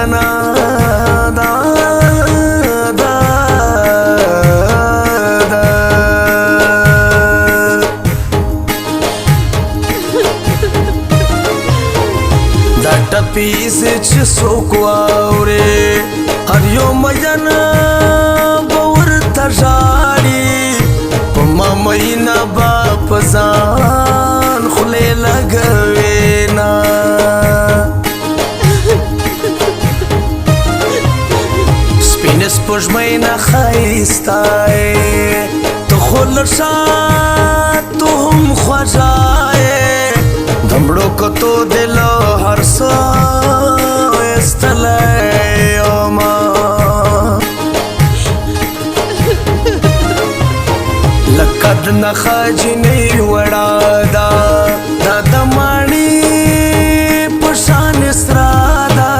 مينا دا دا دا دا ټپي چې څوک واوري هر یو مین به ورته ژاړي په ما مینه به په ځان خولې لګوي نه سپین سپوږمۍ نه ښایسته یې ته خو له شاتو هم خوږه یې د مړو کتو دې له هر څه ایستلی یمه لکه د نښه جینۍ وړه ده دا د ماڼۍ په شان سره ده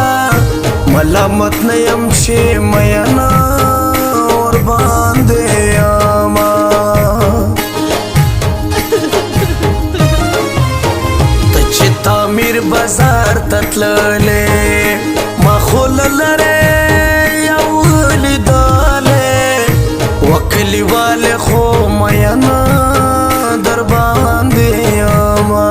ملامت نه یم چې مینه ورباندې یمه ته چې تعمیر بازار ته تللې ما خو له لرې یو لیدلې وکلیواله خو مینه در باندې یمه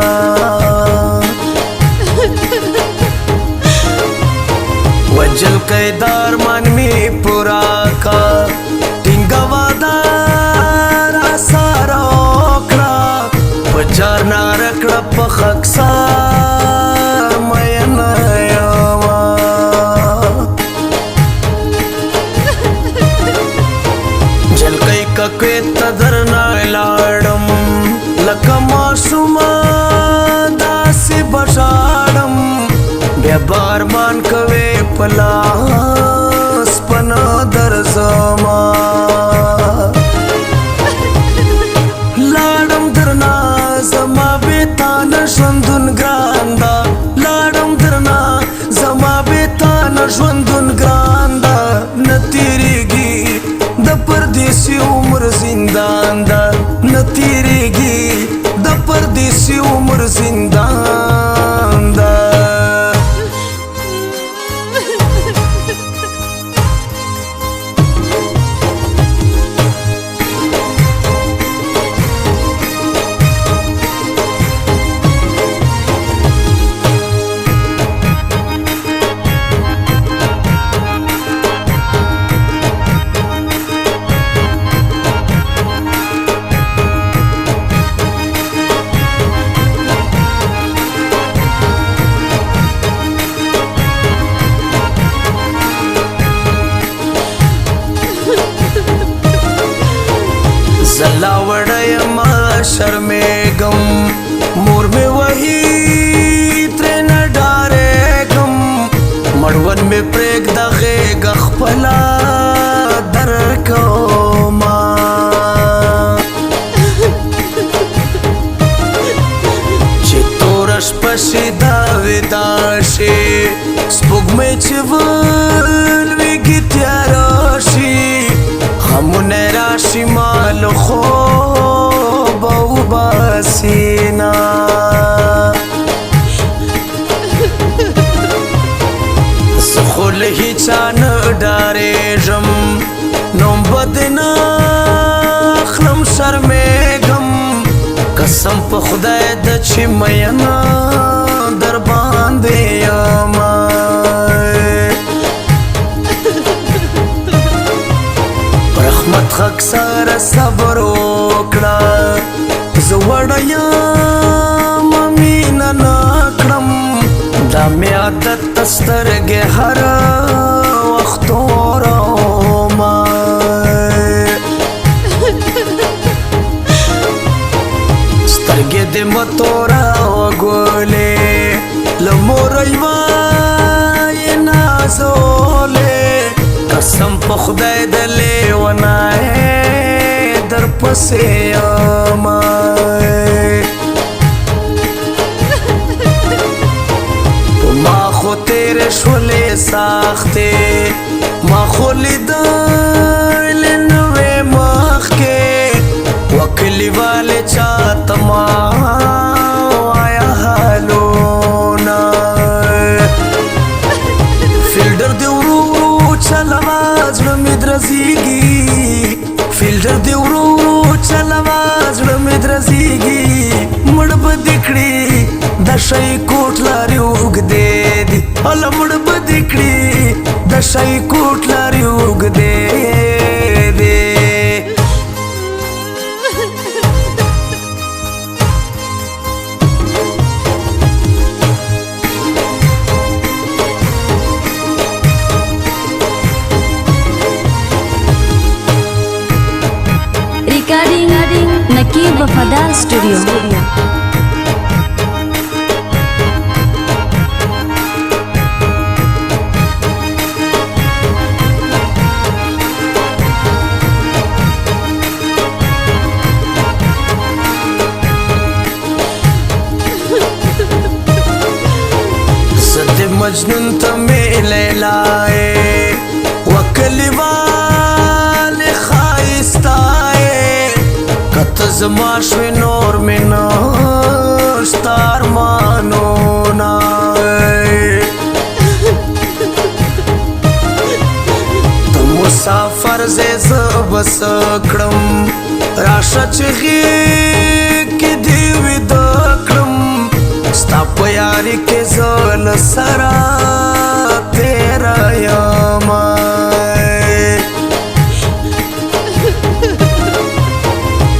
وجل قیدار من می پورا کا ټینګه وعده راسره وکړه په جار ناره کړه په خاکسار مینه یمه جلکۍ ککوې ته درنه لاړم لکه ماشومه داسې به ژاړم بیا به ارمان کوې په لاس په نه درځمه لاړم درنه زما بېتا نه ژوندون ګران ده لاړم درنه زما بېتا نه ژوندون ګران ده نه تېرېږي د پردیسي عمر زندان ده نه تېرېږي د پردیسي عمر زندان ده زلا وړه یمه شرمېږم مور مې وهي ترې نه ډارېږم مړوند مې پرېږده غېږه خپله درکومه چې توره شپه شي دا ودا شي سپوږمۍ چې ولویږي تیاره شي غمونه راشي ما له خوبه وباسینه زه خو له هېچا نه ډارېږم نوم به دې نه اخلم شرمېږم قسم په خدای ده چې مینه در باندې یمه رحمت خاک سره صبر وکړه زه وړه یم مینه نه کړم دا مې عادت ته سترګې هره وخت تورومه سترګې دې مه توروه ګلې له موره یوه یې نازولې قسم په خدای د لیونی در پسې یمه په ما خو تېرې شولې سختې ما خو لیدلې نوې مخکې وکلیوالې چاته ما وایه حالونه فیلډر चलवा زړه مې درزيږي فلټر دی ورو ورو چلوا زړه مې درزيږي مړ به دې کړي د شي کوټ لارې اوږدې دي هله مړ به دې کړي د شي کوټ لارې اوږدې دي Recording Nakib Wafadar Studio. सद मजनून तमे लैलाए वकली वाले खाइस्ताए कत जमा शवे नूर में नाश्तार मानो ना तो मुसाफर से बस क्रम राशा चगी की दीवी दक्रम स्ता प्यारी के जल सरा तेरा यामा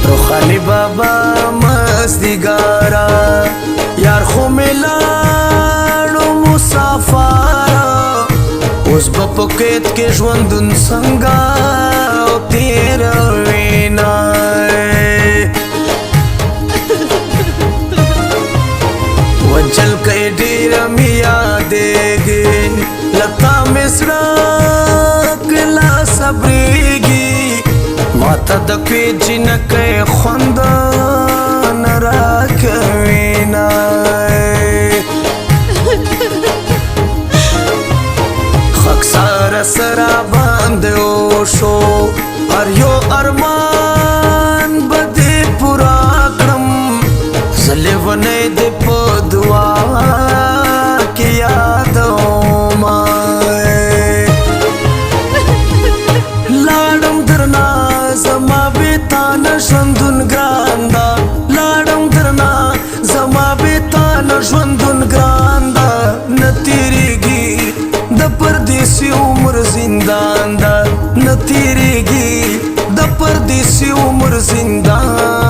रोखानी बाबा मस्तिगारा यार खो मिलाड़ो मुसाफारा उस बपकेत के ژوندون संगा तेरा वीना वजल के ढेर मिया देगे लता मिश्रा कला सबरेगी माता द पेजिन के खुंदा नरा कवीना खक्सार सरा बांधे ओशो और यो अरमान बदे पुरा क्रम जले वने दे पदुआ की यादों माए लाडम दरना जमा बेतान ژوندون ګراندا लाडम दरना जमा बेतान ژوندون ګراندا نتیریږي د پردیسی عمر زندان دا نتیریږي د پردیسی عمر زندان